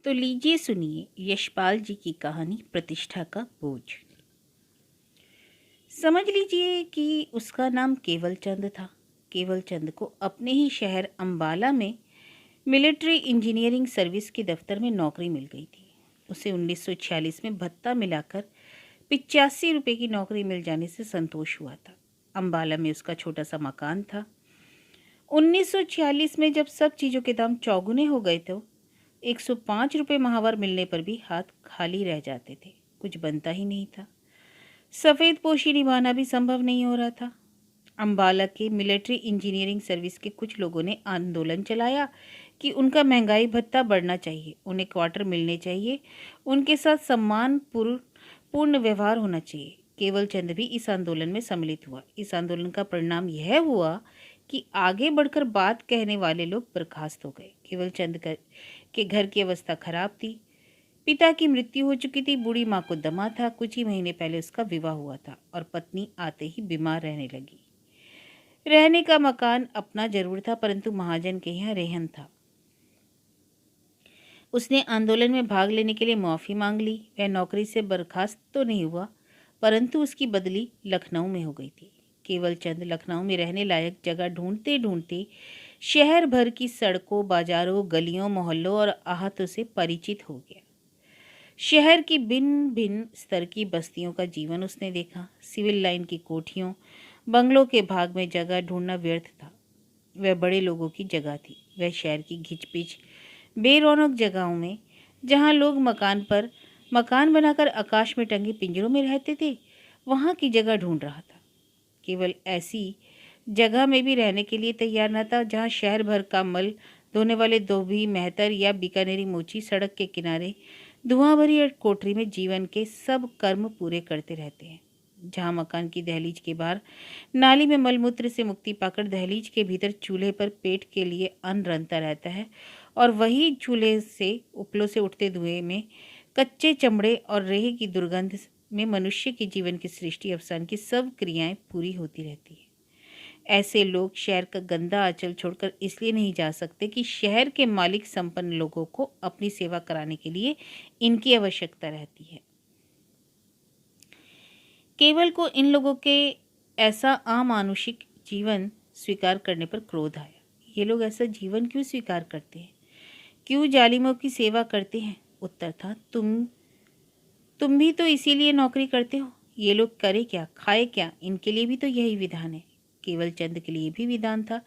तो लीजिए सुनिए यशपाल जी की कहानी प्रतिष्ठा का बोझ। समझ लीजिए कि उसका नाम केवल चंद था। केवल चंद को अपने ही शहर अंबाला में मिलिट्री इंजीनियरिंग सर्विस के दफ्तर में नौकरी मिल गई थी। उसे 1946 में भत्ता मिलाकर 85 रुपये की नौकरी मिल जाने से संतोष हुआ था। अंबाला में उसका छोटा सा मकान था। 1946 में जब सब चीज़ों के दाम चौगुने हो गए तो 105 रुपये माहवार मिलने पर भी हाथ खाली रह जाते थे। कुछ बनता ही नहीं था। सफ़ेद पोशी निभाना भी संभव नहीं हो रहा था। अंबाला के मिलिट्री इंजीनियरिंग सर्विस के कुछ लोगों ने आंदोलन चलाया कि उनका महंगाई भत्ता बढ़ना चाहिए, उन्हें क्वार्टर मिलने चाहिए, उनके साथ सम्मान पूर्ण व्यवहार होना चाहिए। केवल चंद भी इस आंदोलन में सम्मिलित हुआ। इस आंदोलन का परिणाम यह हुआ कि आगे बढ़कर बात कहने वाले लोग बर्खास्त हो गए। केवल चंद के घर की अवस्था खराब थी। पिता की मृत्यु हो चुकी थी, बूढ़ी माँ को दमा था, कुछ ही महीने पहले उसका विवाह हुआ था और पत्नी आते ही बीमार रहने लगी। रहने का मकान अपना जरूर था, परंतु महाजन के यहाँ रेहन था। उसने आंदोलन में भाग लेने के लिए माफ़ी मांग ली। वह नौकरी से बर्खास्त तो नहीं हुआ, परंतु उसकी बदली लखनऊ में हो गई थी। केवल चंद लखनऊ में रहने लायक जगह ढूंढते ढूंढते शहर भर की सड़कों, बाजारों, गलियों, मोहल्लों और आहतों से परिचित हो गया। शहर की भिन्न भिन्न स्तर की बस्तियों का जीवन उसने देखा। सिविल लाइन की कोठियों, बंगलों के भाग में जगह ढूंढना व्यर्थ था। वह बड़े लोगों की जगह थी। वह शहर की घिचपिच बेरौनक जगहों में, जहां लोग मकान बनाकर आकाश में टंगे पिंजरों में रहते थे, वहां की जगह ढूंढ रहा था। केवल ऐसी जगह में भी रहने के लिए तैयार न था जहां शहर भर का मल धोने वाले धोबी, मेहतर या बीकानेरी मोची सड़क के किनारे धुआं भरी कोठरी में जीवन के सब कर्म पूरे करते रहते हैं। जहां मकान की दहलीज के बाहर नाली में मलमूत्र से मुक्ति पाकर दहलीज के भीतर चूल्हे पर पेट के लिए अन्न रंधता रहता है और वही चूल्हे से उपलों से उठते धुएं में कच्चे चमड़े और रेह की दुर्गंध में मनुष्य के जीवन की सृष्टि अवसान की सब क्रियाएं पूरी होती रहती है। ऐसे लोग शहर का गंदा आंचल छोड़कर इसलिए नहीं जा सकते कि शहर के मालिक संपन्न लोगों को अपनी सेवा कराने के लिए इनकी आवश्यकता रहती है। केवल को इन लोगों के ऐसा अमानुषिक जीवन स्वीकार करने पर क्रोध आया। ये लोग ऐसा जीवन क्यों स्वीकार करते हैं? क्यों जालिमों की सेवा करते हैं? उत्तर था, तुम भी तो इसीलिए नौकरी करते हो। ये लोग करे क्या, खाए क्या, इनके लिए भी तो यही विधान है। केवल चंद के लिए भी विधान था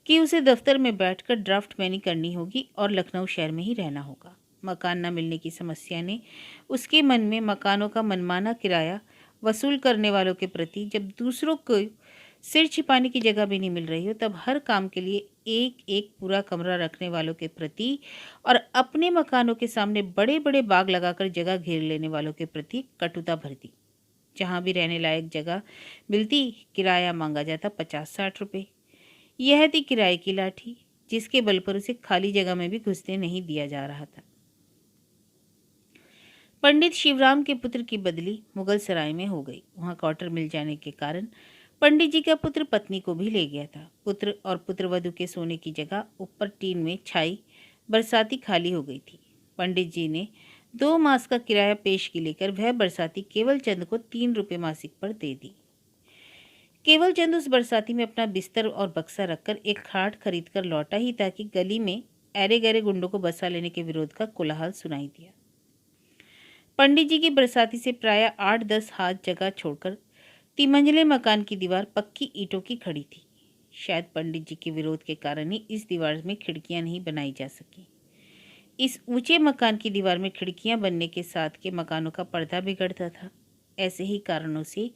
कि उसे दफ्तर में बैठकर ड्राफ्ट मैनी करनी होगी और लखनऊ शहर में ही रहना होगा। मकान न मिलने की समस्या ने उसके मन में मकानों का मनमाना किराया वसूल करने वालों के प्रति, जब दूसरों को सिर छिपाने की जगह भी नहीं मिल रही हो, तब हर काम के लिए एक एक पूरा कमरा रखने वालों के प्रति और अपने मकानों के सामने बड़े बड़े बाग लगाकर जगह घेर लेने वालों के प्रति कटुता भर दी। जहाँ भी रहने लायक जगह मिलती, किराया मांगा जाता 50-60 रुपये। यह थी किराए की लाठी, जिसके बल पर उसे खाली जगह में भी घुसने नहीं दिया जा रहा था। पंडित शिवराम के पुत्र की बदली मुगल सराय में हो गई। वहां क्वार्टर मिल जाने के कारण पंडित जी का पुत्र पत्नी को भी ले गया था। पुत्र और पुत्रवधू के सोने की जगह ऊपर टीन में छाई बरसाती खाली हो गई थी। पंडित जी ने 2 मास का किराया पेशगी लेकर वह बरसाती केवल चंद को 3 रुपये मासिक पर दे दी। केवल चंद उस बरसाती में अपना बिस्तर और बक्सा रखकर एक खाट खरीद कर लौटा ही था कि गली में ऐरे गहरे गुंडों को बसा लेने के विरोध का कोलाहल सुनाई दिया। पंडित जी की बरसाती से प्राय 8-10 हाथ जगह छोड़कर तिमंजिले मकान की दीवार पक्की ईंटों की खड़ी थी। शायद पंडित जी के विरोध के कारण ही इस दीवार में खिड़कियां नहीं बनाई जा सकी। इस ऊंचे मकान की दीवार में खिड़कियां बनने के साथ के मकानों का पर्दा बिगड़ता था। ऐसे ही कारणों से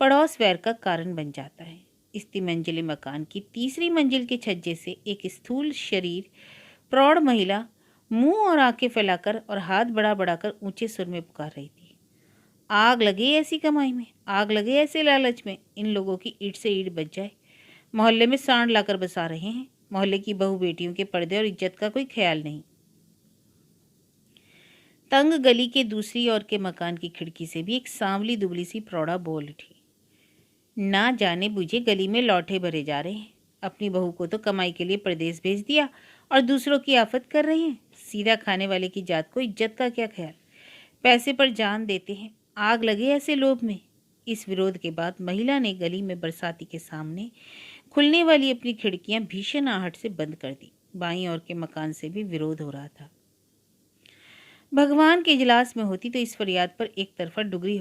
पड़ोस वैर का कारण बन जाता है। इस तिमंजिले मकान की तीसरी मंजिल के छज्जे से एक स्थूल शरीर प्रौढ़ महिला मुंह और आंखें फैलाकर और हाथ बढ़ा बढ़ाकर ऊंचे सुर में पुकार रही थी, आग लगे ऐसी कमाई में, आग लगे ऐसे लालच में, इन लोगों की ईंट से ईंट बच जाए। मोहल्ले में सांड लाकर बसा रहे हैं। मोहल्ले की बहू बेटियों के पर्दे और इज्जत का कोई ख्याल नहीं। तंग गली के दूसरी ओर के मकान की खिड़की से भी एक सांवली दुबली सी प्रौढ़ा बोल उठी, ना जाने बुझे गली में लौटे भरे जा रहे हैं। अपनी बहू को तो कमाई के लिए प्रदेश भेज दिया और दूसरों की आफत कर रहे हैं। सीधा खाने वाले की जात को इज्जत का क्या ख्याल। पैसे पर जान देते हैं, आग लगे ऐसे लोभ में। इस विरोध के बाद महिला ने गली में बरसाती के सामने खुलने वाली अपनी खिड़कियां भीषण आहट से बंद कर दी। बाईं ओर के मकान से भी विरोध हो रहा था। भगवान के इजलास में होती तो इस फरियाद पर एक तरफा डुगरी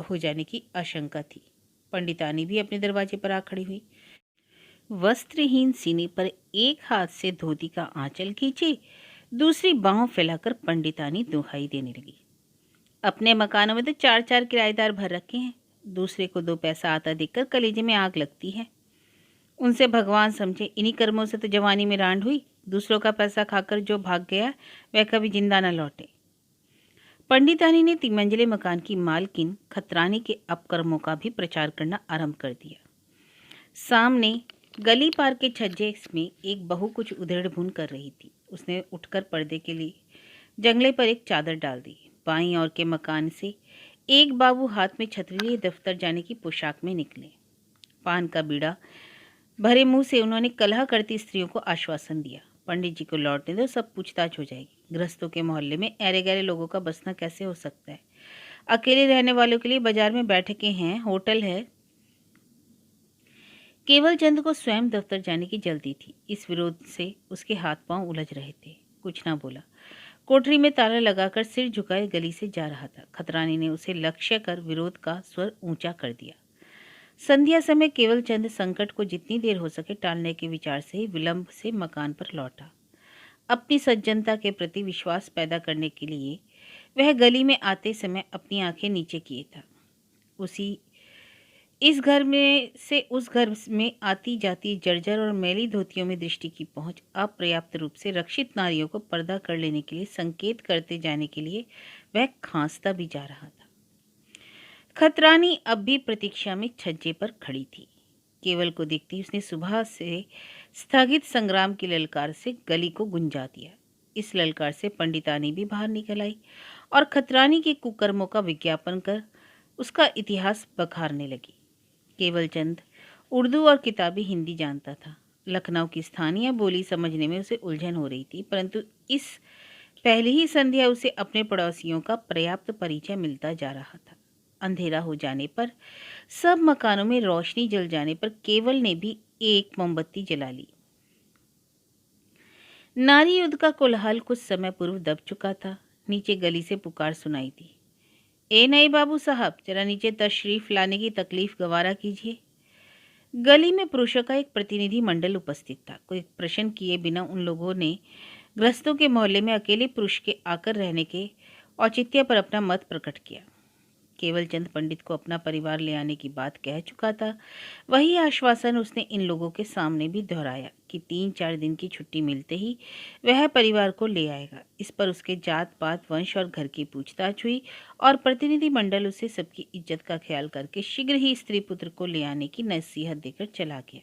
हो जाने की आशंका थी। पंडितानी भी अपने दरवाजे पर आ खड़ी हुई। वस्त्रहीन सीने पर एक हाथ से धोती का आंचल खींचे, दूसरी बाहों फैलाकर पंडितानी दुहाई देने लगी। अपने मकानों में तो 4-4 किराएदार भर रखे हैं। दूसरे को 2 पैसा आता देखकर कलेजे में आग लगती है। उनसे भगवान समझे, इन्हीं कर्मों से तो जवानी में रांड हुई। दूसरों का पैसा खाकर जो भाग गया वह कभी जिंदा न लौटे। पंडितानी ने तिमंजले मकान की मालकिन खतरानी के अपकर्मों का भी प्रचार करना आरंभ कर दिया। सामने गली पार के छज्जे में एक बहू कुछ उधेड़-बुन कर रही थी। उसने उठकर पर्दे के लिए जंगले पर एक चादर डाल दी। बाईं ओर के मकान से एक बाबू हाथ में छतरी लिए दफ्तर जाने की पोशाक में निकले। पान का बीड़ा भरे मुंह से उन्होंने कलह करती स्त्रियों को आश्वासन दिया, पंडित जी को लौटने दो, सब पूछताछ हो जाएगी। गृहस्थों के मोहल्ले में ऐरे गैरे लोगों का बसना कैसे हो सकता है। अकेले रहने वालों के लिए बाजार में बैठकें हैं, होटल है। केवल चंद को स्वयं दफ्तर जाने की जल्दी थी। इस विरोध से उसके हाथ पांव उलझ रहे थे। कुछ ना बोला। कोठरी में ताला लगाकर सिर झुकाए गली से जा रहा था। खतरानी ने उसे लक्ष्य कर विरोध का स्वर ऊंचा कर दिया। संध्या समय केवल चंद संकट को जितनी देर हो सके टालने के विचार से ही विलंब से मकान पर लौटा। अपनी सज्जनता के प्रति विश्वास पैदा करने के लिए वह गली में आते समय अपनी आंखें नीचे किए था। इस घर में से उस घर में आती जाती जर्जर और मैली धोतियों में दृष्टि की पहुंच अपर्याप्त रूप से रक्षित नारियों को पर्दा कर लेने के लिए संकेत करते जाने के लिए वह खांसता भी जा रहा था। खतरानी अब भी प्रतीक्षा में छज्जे पर खड़ी थी। केवल को देखती उसने सुबह से स्थगित संग्राम की ललकार से गली को गुंजा दिया। इस ललकार से पंडितानी भी बाहर निकल आई और खतरानी के कुकर्मों का विज्ञापन कर उसका इतिहास बखारने लगी। केवल चंद उर्दू और किताबी हिंदी जानता था। लखनऊ की स्थानीय बोली समझने में उसे उलझन हो रही थी, परंतु इस पहली ही संध्या उसे अपने पड़ोसियों का पर्याप्त परिचय मिलता जा रहा था। अंधेरा हो जाने पर, सब मकानों में रोशनी जल जाने पर केवल ने भी एक मोमबत्ती जला ली। नारी युद्ध का कोलाहल कुछ समय पूर्व दब चुका था। नीचे गली से पुकार सुनाई दी, ए नए बाबू साहब, जरा नीचे तशरीफ लाने की तकलीफ गवारा कीजिए। गली में पुरुषों का एक प्रतिनिधि मंडल उपस्थित था। कोई प्रश्न किए बिना उन लोगों ने गृहस्थों के मोहल्ले में अकेले पुरुष के आकर रहने के औचित्य पर अपना मत प्रकट किया। केवल चंद पंडित को अपना परिवार ले आने की बात कह चुका था। वही आश्वासन उसने इन लोगों के सामने भी दोहराया कि 3-4 दिन की छुट्टी मिलते ही वह परिवार को ले आएगा। इस पर उसके जात पात, वंश और घर की पूछताछ हुई और प्रतिनिधि मंडल उसे सबकी इज्जत का ख्याल करके शीघ्र ही स्त्री पुत्र को ले आने की नसीहत देकर चला गया।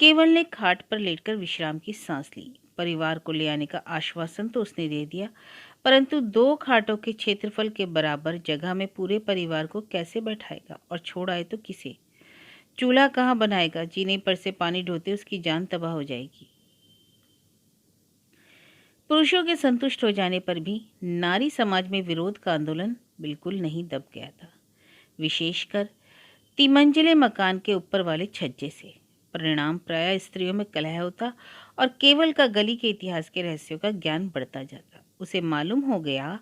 केवल ने खाट पर लेटकर विश्राम की सांस ली। परिवार को ले आने का आश्वासन तो उसने दे दिया, परंतु 2 खाटों के क्षेत्रफल के बराबर जगह में पूरे परिवार को कैसे बैठाएगा और छोड़ आए तो किसे? चूल्हा कहाँ बनाएगा? जीने पर से पानी ढोते उसकी जान तबाह हो जाएगी। पुरुषों के संतुष्ट हो जाने पर भी नारी समाज में विरोध का आंदोलन बिल्कुल नहीं दब गया था, विशेषकर तिमंजिले मकान के ऊपर वाले छज्जे से। परिणाम प्रायः स्त्रियों में कलह होता और केवल का गली के इतिहास के रहस्यों का ज्ञान बढ़ता जाता। उसे मालूम हो गया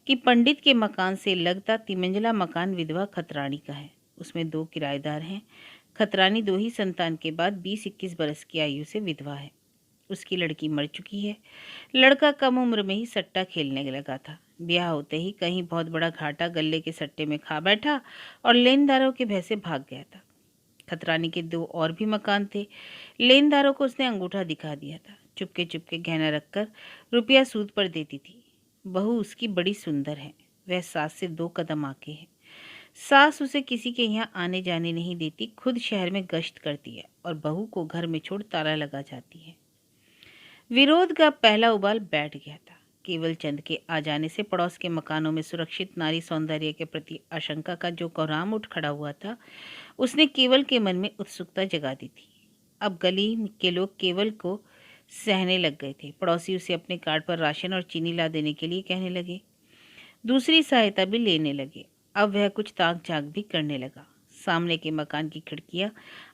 कि पंडित के मकान से लगता तिमंजिला मकान विधवा खतरानी का है। उसमें 2 किराएदार हैं। खतरानी 2 ही संतान के बाद 20-21 बरस की आयु से विधवा है। उसकी लड़की मर चुकी है। लड़का कम उम्र में ही सट्टा खेलने लगा था। ब्याह होते ही कहीं बहुत बड़ा घाटा गल्ले के सट्टे में खा बैठा और लेनदारों के भय से भाग गया था। खतरानी के 2 और भी मकान थे। लेनदारों को उसने अंगूठा दिखा दिया था। चुपके चुपके गहना रखकर रुपया सूद पर देती थी। बहू उसकी बड़ी सुंदर है। वह सास से 2 कदम आगे है। सास उसे किसी के यहाँ आने जाने नहीं देती, खुद शहर में गश्त करती है और बहू को घर में छोड़ ताला लगा जाती है। विरोध का पहला उबाल बैठ गया था। केवल चंद के आ जाने से पड़ोस के मकानों में सुरक्षित नारी सौंदर्य के प्रति आशंका का जो कोहराम उठ खड़ा हुआ था, उसने केवल के मन में उत्सुकता जगा दी थी। अब गली के लोग केवल को सहने लग गए थे। पड़ोसी उसे अपने कार्ड पर राशन और चीनी ला देने के लिए कहने लगे, दूसरी सहायता भी लेने लगे। अब वह कुछ ताक झांक भी करने लगा। सामने के मकान की खिड़कियां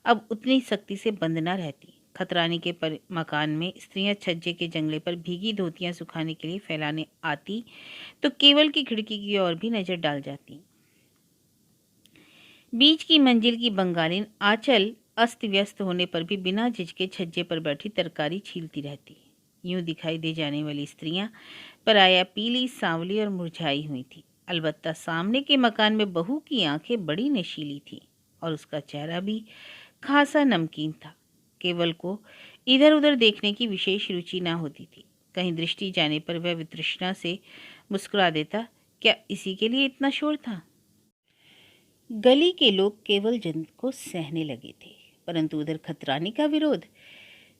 अब उतनी सख्ती से बंद न रहती। खतरानी के मकान में स्त्रियां छज्जे के जंगले पर भीगी धोतियां सुखाने के लिए फैलाने आती तो केवल की खिड़की की ओर भी नजर डाल जाती। बीच की मंजिल की बंगालिन आंचल अस्त व्यस्त होने पर भी बिना झिझके छज्जे पर बैठी तरकारी छीलती रहती। यूं दिखाई दे जाने वाली स्त्रियां पराया पीली, सांवली और मुरझाई हुई थी। अलबत्ता सामने के मकान में बहू की आंखें बड़ी नशीली थीं और उसका चेहरा भी खासा नमकीन था। केवल को इधर उधर देखने की विशेष रुचि ना होती थी। कहीं दृष्टि जाने पर वह वितृष्णा से मुस्कुरा देता, क्या इसी के लिए इतना शोर था? गली के लोग केवल चंद को सहने लगे थे, परंतु उधर खतरानी का विरोध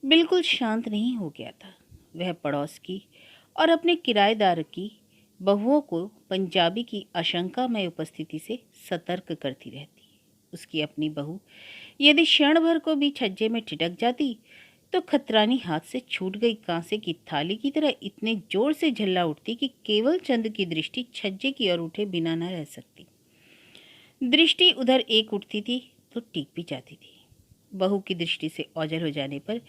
बिल्कुल शांत नहीं हो गया था। वह पड़ोस की और अपने किराएदार की बहुओं को पंजाबी की आशंकामय उपस्थिति से सतर्क करती रहती। उसकी अपनी बहू यदि क्षण भर को भी छज्जे में ठिठक जाती तो खतरानी हाथ से छूट गई कांसे की थाली की तरह इतने जोर से झल्ला उठती कि केवल चंद की दृष्टि छज्जे की ओर उठे बिना न रह सकती। दृष्टि उधर एक उठती थी तो टिक भी जाती थी। बहू की दृष्टि से ओझल हो जाने पर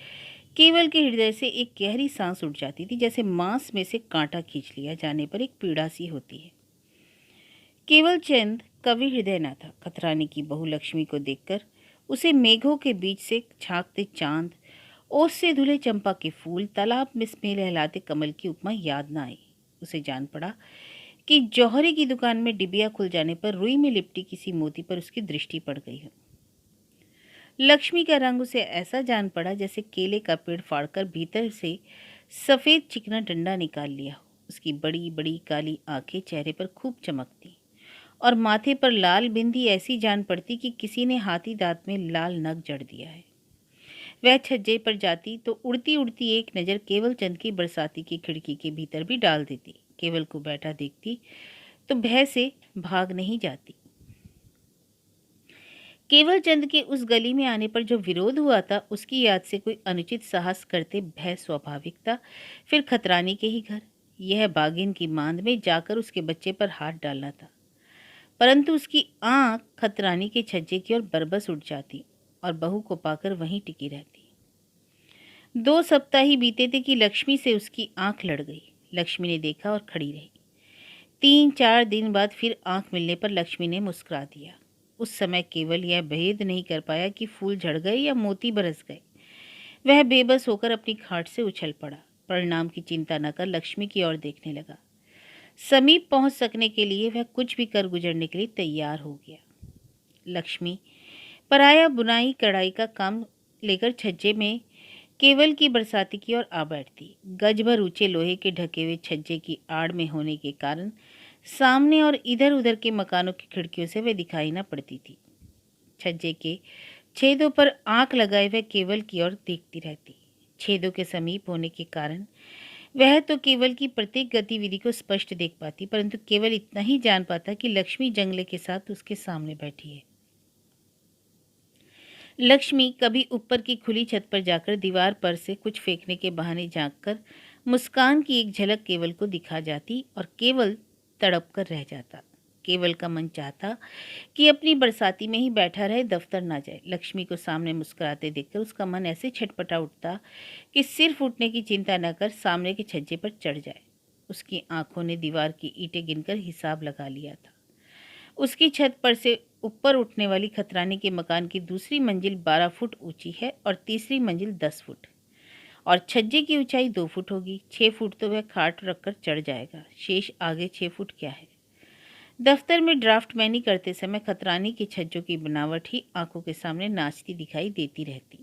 केवल के हृदय से एक गहरी सांस उठ जाती थी, जैसे मांस में से कांटा खींच लिया जाने पर एक पीड़ा सी होती है। केवल चंद कवि हृदय न था। खतरानी की बहू लक्ष्मी को देखकर उसे मेघों के बीच से झांकते चांद, ओस से धुले चंपा के फूल, तालाब में लहलाते कमल की उपमा याद न आई। उसे जान पड़ा कि जौहरी की दुकान में डिबिया खुल जाने पर रुई में लिपटी किसी मोती पर उसकी दृष्टि पड़ गई हो। लक्ष्मी का रंग उसे ऐसा जान पड़ा जैसे केले का पेड़ फाड़कर भीतर से सफेद चिकना डंडा निकाल लिया हो। उसकी बड़ी बड़ी काली आंखें चेहरे पर खूब चमकती और माथे पर लाल बिंदी ऐसी जान पड़ती कि किसी ने हाथी दांत में लाल नग जड़ दिया है। वह छज्जे पर जाती तो उड़ती उड़ती एक नज़र केवल चंद की बरसाती की खिड़की के भीतर भी डाल देती। केवल को बैठा देखती तो भय से भाग नहीं जाती। केवल चंद के उस गली में आने पर जो विरोध हुआ था उसकी याद से कोई अनुचित साहस करते भय स्वाभाविक था। फिर खतरानी के ही घर, यह बागिन की मांद में जाकर उसके बच्चे पर हाथ डालना था। परंतु उसकी आंख खतरानी के छज्जे की ओर बरबस उठ जाती और बहू को पाकर वहीं टिकी रहती। 2 सप्ताह ही बीते थे कि लक्ष्मी से उसकी आंख लड़ गई। लक्ष्मी ने देखा और खड़ी रही। 3-4 दिन बाद फिर आंख मिलने पर लक्ष्मी ने मुस्कुरा दिया। उस समय केवल यह भेद नहीं कर पाया कि फूल झड़ गए या मोती बरस गए। वह बेबस होकर अपनी खाट से उछल पड़ा। परिणाम की चिंता न कर लक्ष्मी की ओर देखने लगा। समीप पहुंच सकने के लिए वह कुछ भी कर गुजरने के लिए तैयार हो गया। लक्ष्मी पराया बुनाई कढ़ाई का काम लेकर छज्जे में केवल की बरसाती की ओर आ बैठती। गज भर ऊंचे लोहे के ढके हुए छज्जे की आड़ में होने के कारण सामने और इधर उधर के मकानों की खिड़कियों से वह दिखाई न पड़ती थी। छज्जे के छेदों पर आंख लगाए वह केवल की ओर देखती रहती। छेदों के समीप होने के कारण वह तो केवल की प्रत्येक गतिविधि को स्पष्ट देख पाती, परंतु केवल इतना ही जान पाता कि लक्ष्मी जंगले के साथ उसके सामने बैठी है। लक्ष्मी कभी ऊपर की खुली छत पर जाकर दीवार पर से कुछ फेंकने के बहाने झांककर मुस्कान की एक झलक केवल को दिखा जाती और केवल तड़प कर रह जाता। केवल का मन चाहता कि अपनी बरसाती में ही बैठा रहे, दफ्तर ना जाए। लक्ष्मी को सामने मुस्कुराते देखकर उसका मन ऐसे छटपटा उठता कि सिर्फ उठने की चिंता न कर सामने के छज्जे पर चढ़ जाए। उसकी आंखों ने दीवार की ईंटें गिनकर हिसाब लगा लिया था। उसकी छत पर से ऊपर उठने वाली खतरानी के मकान की दूसरी मंजिल 12 फुट ऊंची है और तीसरी मंजिल 10 फुट, और छज्जे की ऊंचाई 2 फुट होगी। 6 फुट तो वह खाट रखकर चढ़ जाएगा, शेष आगे 6 फुट क्या है। दफ्तर में ड्राफ्टमैनी करते समय खतरानी की छज्जों की बनावट ही आंखों के सामने नाचती दिखाई देती रहती।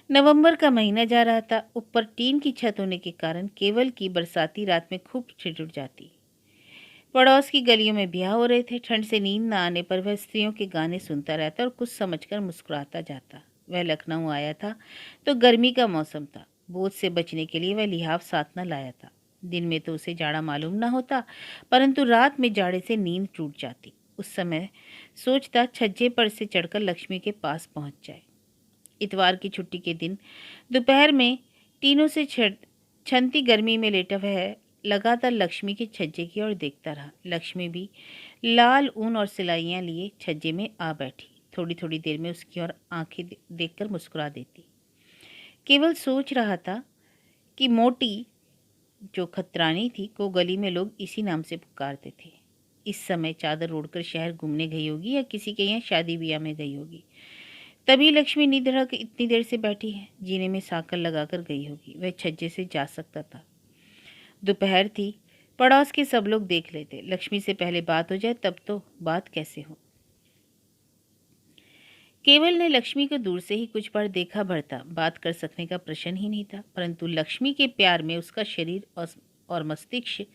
नवंबर का महीना जा रहा था। ऊपर टीन की छत होने के कारण केवल की बरसाती रात में खूब ठिठुर जाती। पड़ोस की गलियों में ब्याह हो रहे थे। ठंड से नींद न आने पर वह स्त्रियों के गाने सुनता रहता और कुछ समझकर मुस्कुराता जाता। वह लखनऊ आया था तो गर्मी का मौसम था। बोझ से बचने के लिए वह लिहाफ साथ न लाया था। दिन में तो उसे जाड़ा मालूम न होता, परंतु रात में जाड़े से नींद टूट जाती। उस समय सोचता छज्जे पर से चढ़कर लक्ष्मी के पास पहुंच जाए। इतवार की छुट्टी के दिन दोपहर में टीनों से छनती गर्मी में लेटा वह लगातार लक्ष्मी के छज्जे की ओर देखता रहा। लक्ष्मी भी लाल ऊन और सिलाइयाँ लिए छज्जे में आ बैठी। थोड़ी थोड़ी देर में उसकी ओर आंखें देखकर मुस्कुरा देती। केवल सोच रहा था कि मोटी जो खतरानी थी को गली में लोग इसी नाम से पुकारते थे। इस समय चादर ओढ़कर शहर घूमने गई होगी या किसी के यहाँ शादी ब्याह में गई होगी। तभी लक्ष्मी निधड़क इतनी देर से बैठी है। जीने में साकर लगाकर गई होगी। वह छज्जे से जा सकता था। दोपहर थी। पड़ोस के सब लोग देख लेते। लक्ष्मी से पहले बात हो जाए तब तो बात कैसे हो। केवल ने लक्ष्मी को दूर से ही कुछ बार देखा भरता। बात कर सकने का प्रश्न ही नहीं था, परंतु लक्ष्मी के प्यार में उसका शरीर और मस्तिष्क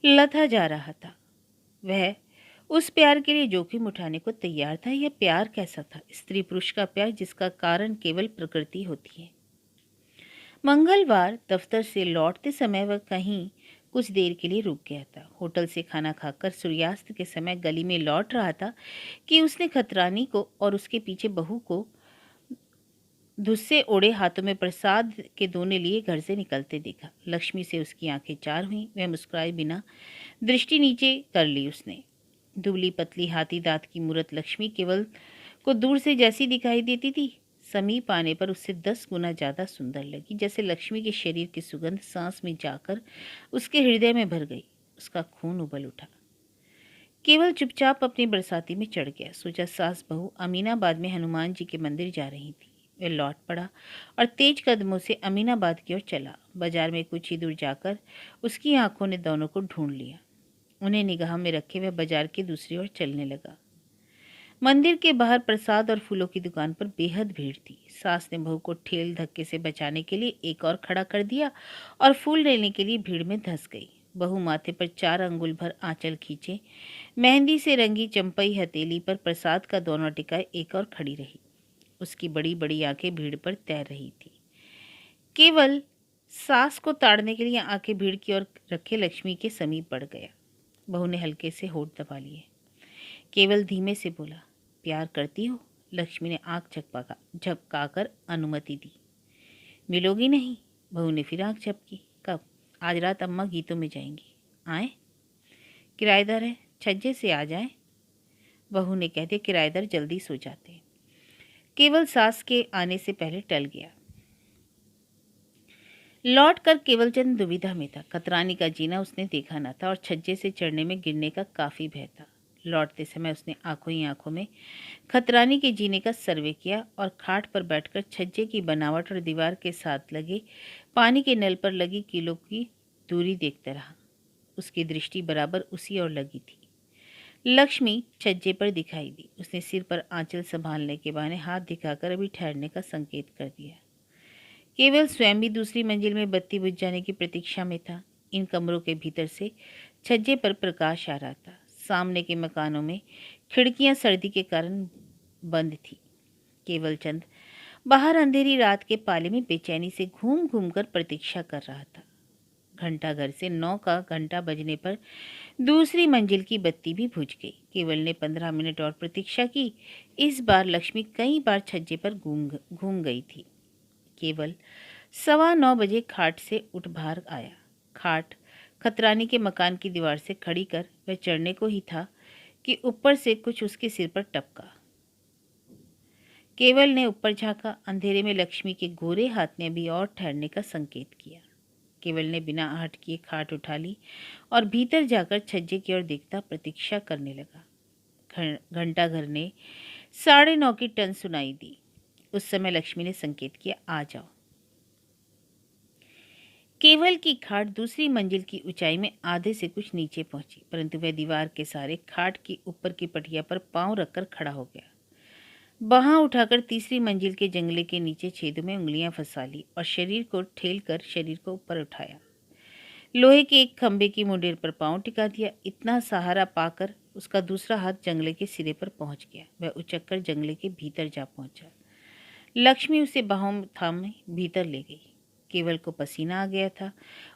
लथा जा रहा था। वह उस प्यार के लिए जोखिम उठाने को तैयार था। यह प्यार कैसा था? स्त्री पुरुष का प्यार जिसका कारण केवल प्रकृति होती है। मंगलवार दफ्तर से लौटते समय वह कहीं कुछ देर के लिए रुक गया था। होटल से खाना खाकर सूर्यास्त के समय गली में लौट रहा था कि उसने खतरानी को और उसके पीछे बहू को धुस्से ओढ़े हाथों में प्रसाद के दोने लिए घर से निकलते देखा। लक्ष्मी से उसकी आंखें चार हुईं। वह मुस्कुराए बिना दृष्टि नीचे कर ली उसने। दुबली पतली हाथी दांत की मूरत लक्ष्मी केवल को दूर से जैसी दिखाई देती थी, समीप आने पर उससे 10 गुना ज्यादा सुंदर लगी। जैसे लक्ष्मी के शरीर की सुगंध सांस में जाकर उसके हृदय में भर गई। उसका खून उबल उठा। केवल चुपचाप अपनी बरसाती में चढ़ गया। सोचा सास बहू अमीनाबाद में हनुमान जी के मंदिर जा रही थी। वह लौट पड़ा और तेज कदमों से अमीनाबाद की ओर चला। बाजार में कुछ ही दूर जाकर उसकी आंखों ने दोनों को ढूंढ लिया। उन्हें निगाह में रखे वह बाजार की दूसरी ओर चलने लगा। मंदिर के बाहर प्रसाद और फूलों की दुकान पर बेहद भीड़ थी। सास ने बहू को ठेल धक्के से बचाने के लिए एक और खड़ा कर दिया और फूल लेने के लिए भीड़ में धंस गई। बहू माथे पर 4 अंगुल भर आंचल खींचे मेहंदी से रंगी चंपई हथेली पर प्रसाद का दोनों टिकाए एक और खड़ी रही। उसकी बड़ी बड़ी आंखें भीड़ पर तैर रही थी। केवल सास को ताड़ने के लिए आंखें भीड़ की ओर रखे लक्ष्मी के समीप बढ़ गया। बहू ने हल्के से होठ दबा लिए। केवल धीमे से बोला, प्यार करती हो? लक्ष्मी ने आंख झपकाकर अनुमति दी। मिलोगी नहीं? बहू ने फिर आंख झपकी। कब? आज रात अम्मा गीतों में जाएंगी। आए? किराएदार है, छज्जे से आ जाए। बहू ने कह दिया। किराएदार जल्दी सो जाते। केवल सास के आने से पहले टल गया। लौट कर केवलचंद दुविधा में था। खतरानी का जीना उसने देखा न था और छज्जे से चढ़ने में गिरने का काफी भय था। लौटते समय उसने आंखों ही आंखों में खतरानी के जीने का सर्वे किया और खाट पर बैठकर छज्जे की बनावट और दीवार के साथ लगे पानी के नल पर लगी कीलों की दूरी देखता रहा। उसकी दृष्टि बराबर उसी ओर लगी थी। लक्ष्मी छज्जे पर दिखाई दी। उसने सिर पर आंचल संभालने के बहाने हाथ दिखाकर अभी ठहरने का संकेत कर दिया। केवल स्वयं भी दूसरी मंजिल में बत्ती बुझ जाने की प्रतीक्षा में था। इन कमरों के भीतर से छज्जे पर प्रकाश आ रहा था। सामने के मकानों में खिड़कियां सर्दी के कारण बंद थी। केवलचंद बाहर अंधेरी रात के पाले में बेचैनी से घूम घूम कर प्रतीक्षा कर रहा था। घंटा घर से 9 का घंटा बजने पर दूसरी मंजिल की बत्ती भी बुझ गई। केवल ने 15 मिनट और प्रतीक्षा की। इस बार लक्ष्मी कई बार छज्जे पर घूम गई थी। केवल 9:15 बजे खाट से उठ बाहर आया। खाट खतरानी के मकान की दीवार से खड़ी कर वह चढ़ने को ही था कि ऊपर से कुछ उसके सिर पर टपका। केवल ने ऊपर झांका। अंधेरे में लक्ष्मी के गोरे हाथ ने अभी और ठहरने का संकेत किया। केवल ने बिना आहट किए खाट उठा ली और भीतर जाकर छज्जे की ओर देखता प्रतीक्षा करने लगा। घंटा घर ने 9:30 की टन सुनाई दी। उस समय लक्ष्मी ने संकेत किया, आ जाओ। केवल की खाट दूसरी मंजिल की ऊंचाई में आधे से कुछ नीचे पहुंची, परंतु वह दीवार के सहारे खाट की ऊपर की पटिया पर पांव रखकर खड़ा हो गया। बाहां उठाकर तीसरी मंजिल के जंगले के नीचे छेदों में उंगलियां फंसा ली और शरीर को ठेल कर शरीर को ऊपर उठाया। लोहे के एक खंभे की मुंडेर पर पांव टिका दिया। इतना सहारा पाकर उसका दूसरा हाथ जंगले के सिरे पर पहुंच गया। वह उचककर जंगले के भीतर जा पहुंचा। लक्ष्मी उसे बाहों थामे भीतर ले गई। केवल को पसीना आ गया था।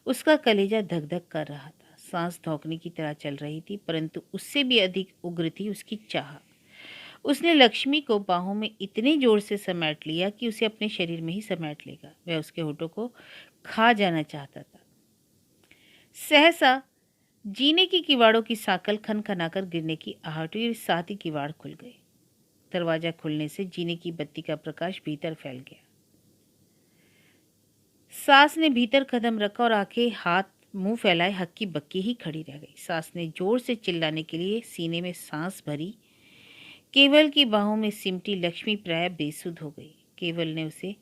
उसका कलेजा धक धक कर रहा था। सांस धौंकने की तरह चल रही थी, परंतु उससे भी अधिक उग्र थी उसकी चाह। उसने लक्ष्मी को बाहों में इतने जोर से समेट लिया कि उसे अपने शरीर में ही समेट लेगा। वह उसके होठों को खा जाना चाहता था। सहसा जीने की किवाड़ों की साकल खनखनाकर गिरने की आहट हुई और साथ ही किवाड़ खुल गए। दरवाजा खुलने से जीने की बत्ती का प्रकाश भीतर फैल गया। सास ने भीतर कदम रखा और आंखें हाथ मुंह फैलाए हक्की बक्की ही खड़ी रह गई। सास ने जोर से चिल्लाने के लिए सीने में सांस भरी। केवल की बाहों में सिमटी लक्ष्मी प्राय बेसुध हो गई। केवल ने उसे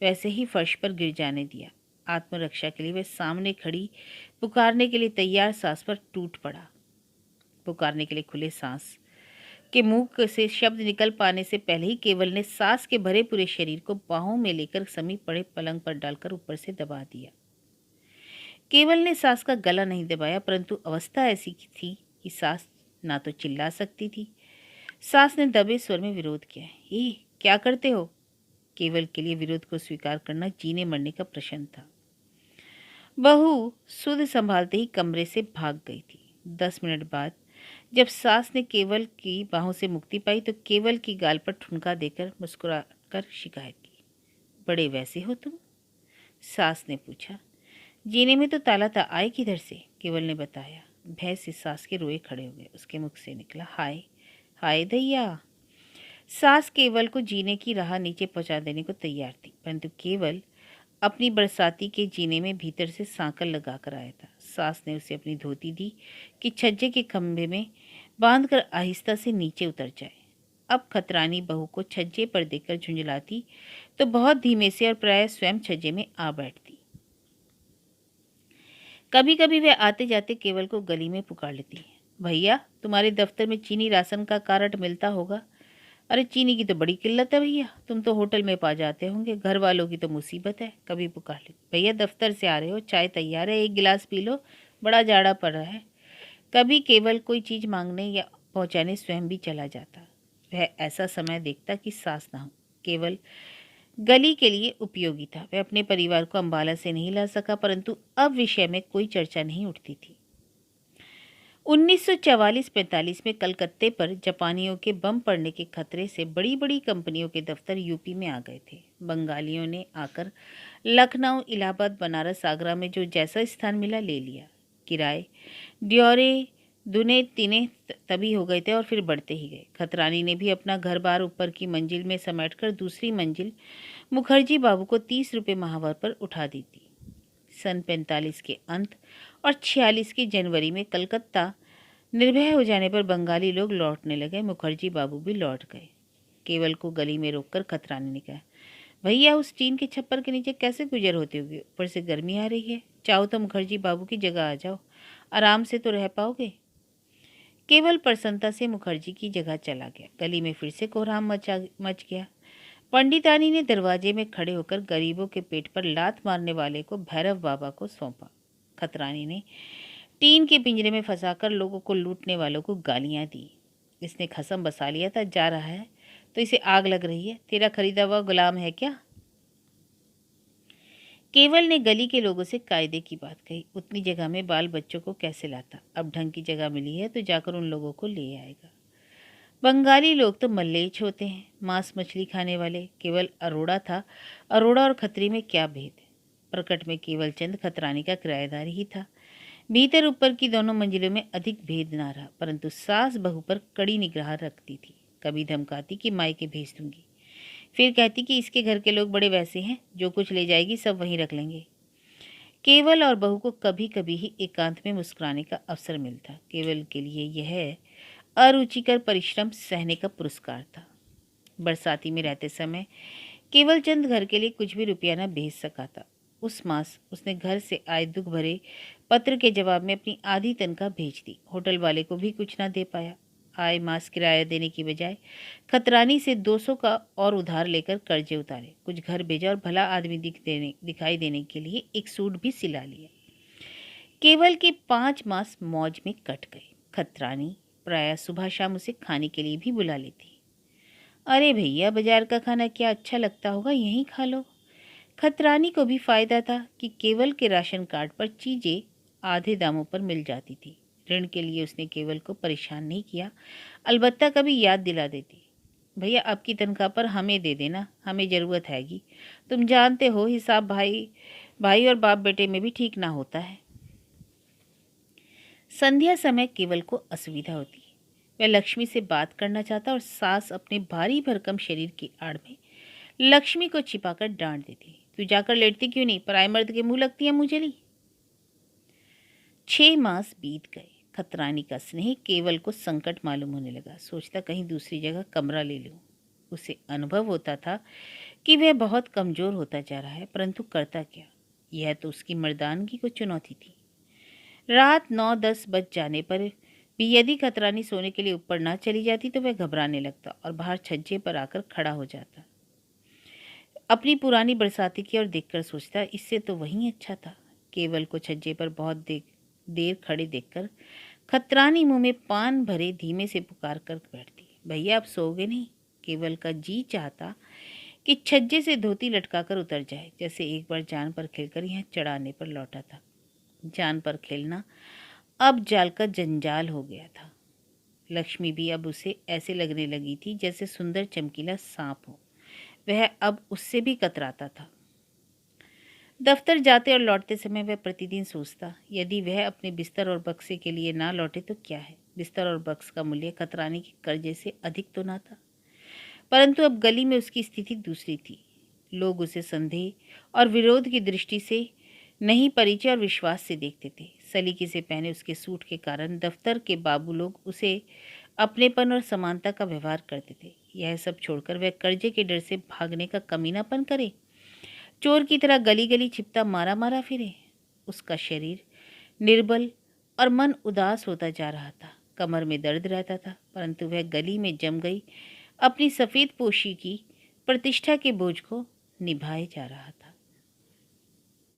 वैसे ही फर्श पर गिर जाने दिया। आत्मरक्षा के लिए वह सामने खड़ी पुकारने के लिए तैयार सास पर टूट पड़ा। पुकारने के लिए खुले सांस के मुंह से शब्द निकल पाने से पहले ही केवल ने सास के भरे पूरे शरीर को बाहों में लेकर समीप पड़े पलंग पर डालकर ऊपर से दबा दिया। केवल ने सास का गला नहीं दबाया, परंतु अवस्था ऐसी थी कि सास ना तो चिल्ला सकती थी। सास ने दबे स्वर में विरोध किया। ये क्या करते हो? केवल के लिए विरोध को स्वीकार करना जीने मरने का प्रश्न था। बहू सुध संभालते ही कमरे से भाग गई थी। 10 मिनट बाद जब सास ने केवल की बाहों से मुक्ति पाई तो केवल की गाल पर ठुनका देकर मुस्कुराकर शिकायत की। बड़े वैसे हो तुम? सास ने पूछा। जीने में तो ताला था, आए किधर से? केवल ने बताया। भय से सास के रोए खड़े हो गए। उसके मुख से निकला, हाय हाय दैया। सास केवल को जीने की राह नीचे पहुंचा देने को तैयार थी, परंतु केवल अपनी बरसाती के जीने में भीतर से सांकल लगाकर आया था। सास ने उसे अपनी धोती दी कि छज्जे के खंभे में बांधकर आहिस्ता से नीचे उतर जाए। अब खतरानी बहू को छज्जे पर देखकर झुंझलाती तो बहुत धीमे से और प्राय स्वयं छज्जे में आ बैठती। कभी कभी वह आते जाते केवल को गली में पुकार लेती, भैया तुम्हारे दफ्तर में चीनी राशन का कार्ट मिलता होगा। अरे चीनी की तो बड़ी किल्लत है भैया, तुम तो होटल में पा जाते होंगे, घर वालों की तो मुसीबत है। कभी पुकार ले, भैया दफ्तर से आ रहे हो, चाय तैयार है, एक गिलास पी लो, बड़ा जाड़ा पड़ रहा है। कभी केवल कोई चीज़ मांगने या पहुंचाने स्वयं भी चला जाता। वह ऐसा समय देखता कि सास ना हो। केवल गली के लिए उपयोगी था। वह अपने परिवार को अम्बाला से नहीं ला सका, परंतु अब विषय में कोई चर्चा नहीं उठती थी। 1944-45 में कलकत्ते पर जापानियों के बम पड़ने के खतरे से बड़ी बड़ी कंपनियों के दफ्तर यूपी में आ गए थे। बंगालियों ने आकर लखनऊ, इलाहाबाद, बनारस, आगरा में जो जैसा स्थान मिला ले लिया। किराए ड्योरे दुने तिने तभी हो गए थे और फिर बढ़ते ही गए। खतरानी ने भी अपना घर बार ऊपर की मंजिल में समेटकर दूसरी मंजिल मुखर्जी बाबू को 30 रुपये माहवार पर उठा दी थी। सन 45 के अंत और 46 की जनवरी में कलकत्ता निर्भय हो जाने पर बंगाली लोग लौटने लगे। मुखर्जी बाबू भी लौट गए। केवल को गली में रोककर खतरानी ने कहा, भैया उस टीन के छप्पर के नीचे कैसे गुजर होती होगी? ऊपर से गर्मी आ रही है, चाहो तो मुखर्जी बाबू की जगह आ जाओ, आराम से तो रह पाओगे। केवल प्रसन्नता से मुखर्जी की जगह चला गया। गली में फिर से कोहराम मच गया। पंडितानी ने दरवाजे में खड़े होकर गरीबों के पेट पर लात मारने वाले को भैरव बाबा को सौंपा। खतरानी ने टीन के पिंजरे में फंसाकर लोगों को लूटने वालों को गालियां दी। इसने खसम बसा लिया था, जा रहा है तो इसे आग लग रही है, तेरा खरीदा हुआ गुलाम है क्या? केवल ने गली के लोगों से कायदे की बात कही। उतनी जगह में बाल बच्चों को कैसे लाता? अब ढंग की जगह मिली है तो जाकर उन लोगों को ले आएगा। बंगाली लोग तो मल्लेच होते हैं, मांस मछली खाने वाले। केवल अरोड़ा था। अरोड़ा और खत्री में क्या भेद? प्रकट में केवल चंद खतरानी का किराएदार ही था। भीतर ऊपर की दोनों मंजिलों में अधिक भेद ना रहा, परंतु सास बहू पर कड़ी निगाह रखती थी। कभी धमकाती कि मायके भेज दूंगी, फिर कहती कि इसके घर के लोग बड़े वैसे हैं, जो कुछ ले जाएगी सब वहीं रख लेंगे। केवल और बहू को कभी कभी ही एकांत में मुस्कुराने का अवसर मिलता। केवल के लिए यह अरुचिकर परिश्रम सहने का पुरस्कार था। बरसाती में रहते समय केवल चंद घर के लिए कुछ भी रुपया न भेज सका था। उस मास उसने घर से आए दुख भरे पत्र के जवाब में अपनी आधी तनख्वाह भेज दी। होटल वाले को भी कुछ ना दे पाया। आए मास किराया देने की बजाय खतरानी से 200 का और उधार लेकर कर्जे उतारे। कुछ घर भेजा और भला आदमी दिखाई देने के लिए एक सूट भी सिला लिया। केवल के 5 मास मौज में कट गए। खतरानी प्रायः सुबह शाम उसे खाने के लिए भी बुला लेती। अरे भैया बाजार का खाना क्या अच्छा लगता होगा, यहीं खा लो। खतरानी को भी फायदा था कि केवल के राशन कार्ड पर चीजें आधे दामों पर मिल जाती थी। ऋण के लिए उसने केवल को परेशान नहीं किया, अलबत्ता कभी याद दिला देती। भैया आपकी तनख्वाह पर हमें दे देना, हमें ज़रूरत हैगी। तुम जानते हो हिसाब भाई भाई और बाप बेटे में भी ठीक ना होता है। संध्या समय केवल को असुविधा होती। वह लक्ष्मी से बात करना चाहता और सास अपने भारी भरकम शरीर की आड़ में लक्ष्मी को छिपाकर डांट देती। तू जाकर लेटती क्यों नहीं, पराए मर्द के मुंह लगती है मुझे। 6 मास बीत गए। खतरानी का स्नेह केवल को संकट मालूम होने लगा। सोचता कहीं दूसरी जगह कमरा ले लूं। उसे अनुभव होता था कि वह बहुत कमजोर होता जा रहा है, परंतु करता क्या। यह तो उसकी मर्दानगी को चुनौती थी। रात 9-10 बज जाने पर भी यदि खतरानी सोने के लिए ऊपर ना चली जाती तो वह घबराने लगता और बाहर छज्जे पर आकर खड़ा हो जाता। अपनी पुरानी बरसाती की ओर देखकर सोचता, इससे तो वहीं अच्छा था। केवल को छज्जे पर बहुत देर खड़े देखकर खतरानी मुंह में पान भरे धीमे से पुकार कर बैठती, भैया आप सोओगे नहीं। केवल का जी चाहता कि छज्जे से धोती लटकाकर उतर जाए, जैसे एक बार जान पर खेलकर यहाँ चढ़ाने पर लौटा था। जान पर खेलना अब जाल का जंजाल हो गया था। लक्ष्मी भी अब उसे ऐसे लगने लगी थी जैसे सुंदर चमकीला सांप हो। वह अब उससे भी कतराता था। दफ्तर जाते और लौटते समय वह प्रतिदिन सोचता, यदि वह अपने बिस्तर और बक्से के लिए ना लौटे तो क्या है। बिस्तर और बक्स का मूल्य खतरानी के कर्जे से अधिक तो ना था, परंतु अब गली में उसकी स्थिति दूसरी थी। लोग उसे संदेह और विरोध की दृष्टि से नहीं, परिचय और विश्वास से देखते थे। सलीके से पहने उसके सूट के कारण दफ्तर के बाबू लोग उसे अपनेपन और समानता का व्यवहार करते थे। यह सब छोड़कर वह कर्जे के डर से भागने का कमीनापन करे, चोर की तरह गली गली छिपता मारा मारा फिरे। उसका शरीर निर्बल और मन उदास होता जा रहा था। कमर में दर्द रहता था, परंतु वह गली में जम गई अपनी सफ़ेद पोशी की प्रतिष्ठा के बोझ को निभाए जा रहा था।